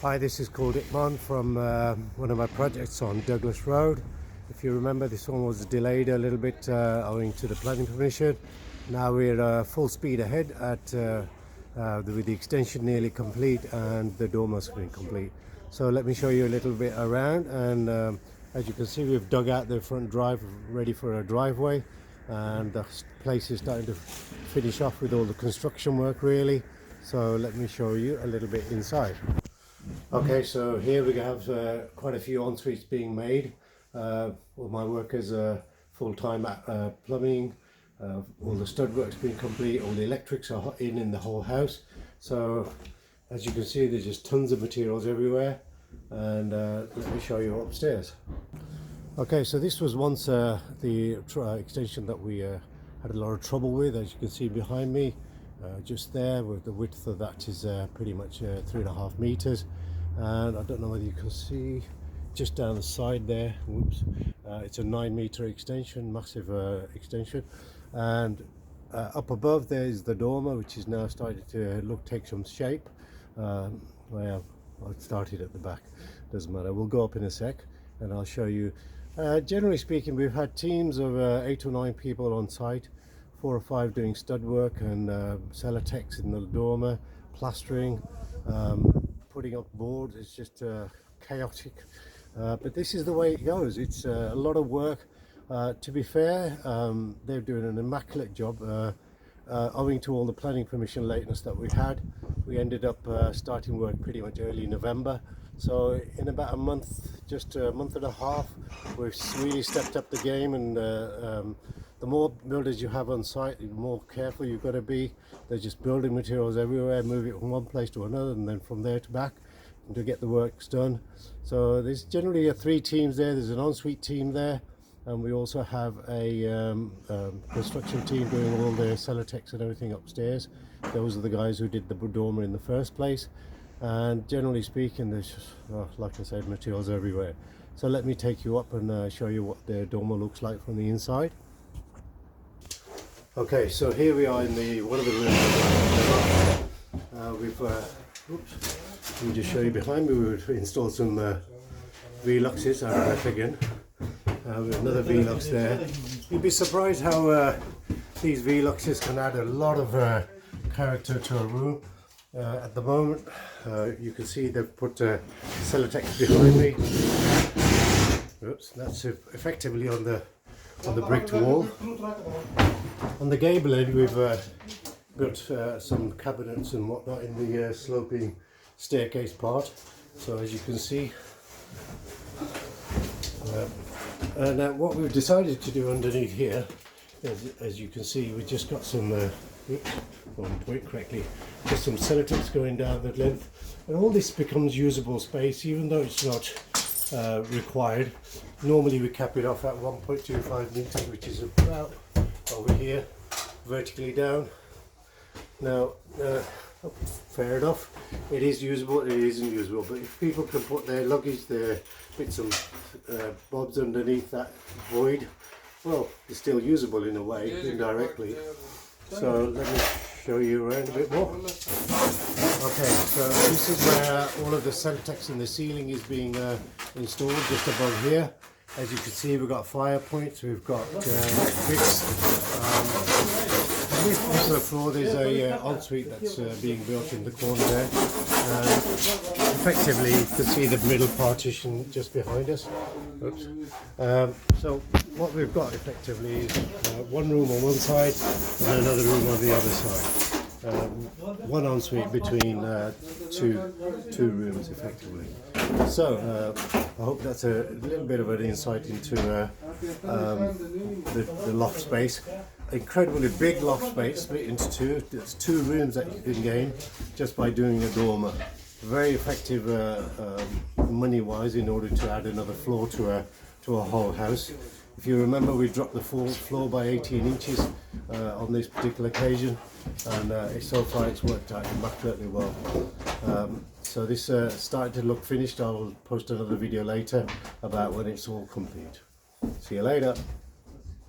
Hi, this is called Itman from one of my projects on Douglas Road. If you remember, this one was delayed a little bit owing to the planning permission. Now we're full speed ahead with the extension nearly complete and the dormer screen complete. So let me show you a little bit around, and as you can see, we've dug out the front drive ready for a driveway, and the place is starting to finish off with all the construction work really. So let me show you a little bit inside. Okay, so here we have quite a few en-suites being made. All my workers are full-time at plumbing. All the stud work's been complete, all the electrics are in the whole house. So as you can see, there's just tons of materials everywhere, and let me show you upstairs. Okay, so this was once the extension that we had a lot of trouble with. As you can see behind me, just there, with the width of that is pretty much 3.5 meters, and I don't know whether you can see just down the side there, whoops, it's a 9-meter extension, massive extension, and up above there is the dormer, which is now starting to take some shape. Well, I started at the back, doesn't matter, we'll go up in a sec and I'll show you. Generally speaking, we've had teams of 8 or 9 people on site, 4 or 5 doing stud work and sellotex in the dormer, plastering, putting up boards. It's just chaotic, but this is the way it goes. It's a lot of work. To be fair, they're doing an immaculate job. Owing to all the planning permission lateness that we had, we ended up starting work pretty much early November. So in about a month, just a month and a half, we've really stepped up the game, and the more builders you have on site, the more careful you've got to be. They're just building materials everywhere, move it from one place to another, and then from there to back to get the works done. So there's generally 3 teams there. There's an ensuite team there, and we also have a construction team doing all the sellotex and everything upstairs. Those are the guys who did the dormer in the first place. And generally speaking, there's just, like I said, materials everywhere. So let me take you up and show you what the dormer looks like from the inside. Okay, so here we are in one of the rooms. Let me just show you behind me. We've installed some V-luxes out of that again. Another V-lux there. You'd be surprised how these V-luxes can add a lot of character to a room. At the moment, you can see they've put sellotex behind me. Oops, that's effectively on the bricked wall. On the gable end, we've got some cabinets and whatnot in the sloping staircase part. So as you can see, and what we've decided to do underneath here, as you can see, we've just got some, just some sellotex going down the length, and all this becomes usable space, even though it's not required. Normally we cap it off at 1.25 meters, which is about over here, vertically down. Now, fair enough, it is usable, it isn't usable, but if people can put their luggage, their bits and bobs underneath that void, well, it's still usable in a way, indirectly. So let me show you around a bit more. Okay, so this is where all of the sellotex in the ceiling is being installed, just above here. As you can see, we've got fire points, we've got electrics. On this particular floor, there's a ensuite that's being built in the corner there. Effectively, you can see the middle partition just behind us. Oops. So what we've got effectively is one room on one side and another room on the other side. One ensuite between two rooms effectively. So I hope that's a little bit of an insight into the loft space. Incredibly big loft space, split into 2. There's 2 rooms that you can gain just by doing a dormer. Very effective money wise, in order to add another floor to a whole house. If you remember, we dropped the floor by 18 inches on this particular occasion, and so far it's worked out immaculately well. So this started to look finished. I'll post another video later about when it's all complete. See you later.